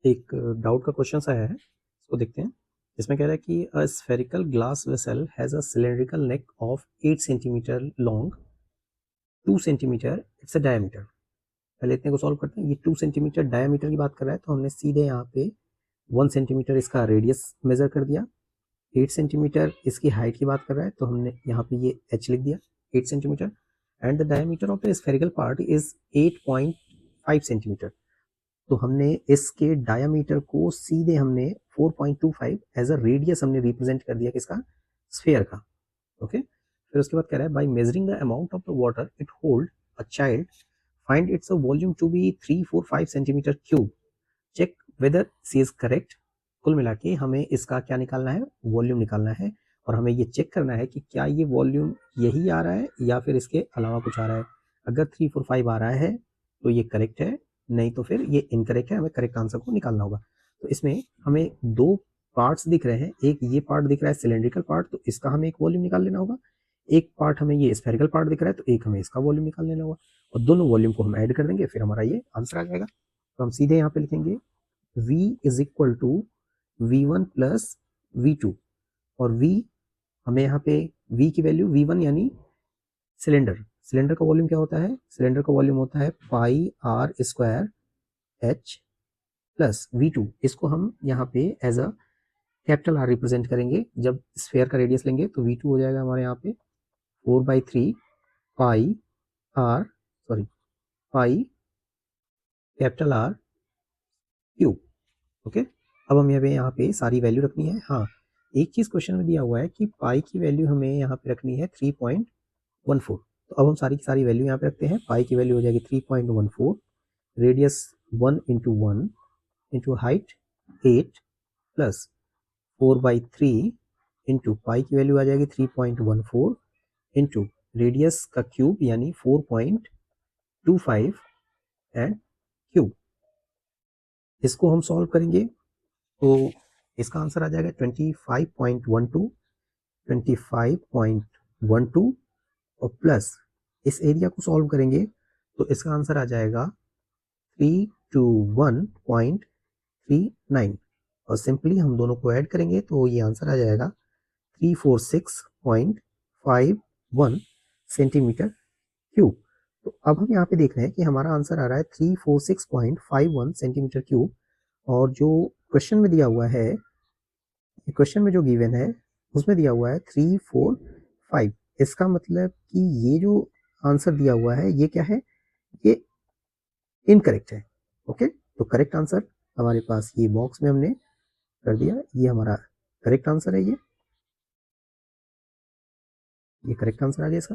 एक डाउट का क्वेश्चन आया है, इसको देखते हैं। इसमें कह रहा है कि a spherical glass vessel has a cylindrical neck of 8 centimetre long, 2 centimetre it's a diameter. पहले इतने को सॉल्व करते हैं। ये 2 सेंटीमीटर डायमीटर की बात कर रहा है, तो हमने सीधे यहाँ पे 1 सेंटीमीटर इसका रेडियस मेजर कर दिया। 8 सेंटीमीटर इसकी हाइट की बात कर रहा है, तो हमने यहाँ पे ये h लिख दिया, 8 centimetre. And the diameter of the spherical part is 8.5 centimetre. तो हमने इसके डायमीटर को सीधे हमने 4.25 एज अ रेडियस हमने रिप्रेजेंट कर दिया किसका, स्फेयर का। ओके, फिर उसके बाद कह रहा है by measuring the amount of the water it hold a child, find its volume to be 345 centimetre cube, check whether she is correct. कुल मिला के हमें इसका क्या निकालना है, वॉल्यूम निकालना है। और हमें ये चेक करना है कि क्या ये वॉल्यूम यही आ रहा है या फिर इसके अलावा कुछ आ रहा है। अगर 345 आ रहा है तो ये करेक्ट है, नहीं तो फिर ये इनकरेक्ट है। हमें करेक्ट आंसर को निकालना होगा। तो इसमें हमें दो पार्ट्स दिख रहे हैं, एक ये पार्ट दिख रहा है सिलेंड्रिकल पार्ट, तो इसका हमें एक वॉल्यूम निकाल लेना होगा। एक पार्ट हमें ये स्फेरिकल पार्ट दिख रहा है, तो एक हमें इसका वॉल्यूम निकाल लेना होगा। और दोनों वॉल्यूम को हम ऐड कर देंगे, फिर हमारा ये आंसर आ जाएगा। तो हम सीधे यहाँ पे लिखेंगे v is equal to v1 plus v2। और v हमें यहाँ पे v की वैल्यू v1 यानी सिलेंडर, सिलेंडर का वॉल्यूम क्या होता है, सिलेंडर का वॉल्यूम होता है pi R square H plus v2। इसको हम यहाँ पे as a capital R represent करेंगे। जब स्फेयर का रेडियस लेंगे तो v2 हो जाएगा हमारे यहाँ पे 4/3 pi R, sorry pi capital R cube. Okay, अब हम यहाँ पे सारी वैल्यू रखनी है। हाँ, एक चीज़ क्वेश्चन में दिया हुआ है कि पाई की वैल्यू हमें यहाँ पे रखनी है 3.14। तो अब हम सारी की सारी वैल्यू यहाँ पे रखते हैं। पाई की वैल्यू हो जाएगी 3.14, radius 1 into 1 into height 8 plus 4/3 into pi की वैल्यू आ जाएगी 3.14 इंटू रेडियस का क्यूब यानी 4.25 एंड क्यूब। इसको हम सॉल्व करेंगे तो इसका आंसर आ जाएगा 25.12, 25.12 और प्लस इस एरिया को सॉल्व करेंगे तो इसका आंसर आ जाएगा 321.39। और सिंपली हम दोनों को ऐड करेंगे तो ये आंसर आ जाएगा 346.51 सेंटीमीटर क्यूब। तो अब हम यहाँ पे देख रहे हैं कि हमारा आंसर आ रहा है 346.51 सेंटीमीटर क्यूब। और जो क्वेश्चन में दिया हुआ है, क्वेश्चन में जो गिवन है उसमें दिया हुआ है 345। इसका मतलब कि ये जो आंसर दिया हुआ है ये क्या है, ये इनकरेक्ट है। ओके, तो करेक्ट आंसर हमारे पास ये बॉक्स में हमने कर दिया, ये हमारा करेक्ट आंसर है। ये करेक्ट आंसर आ गया इसका।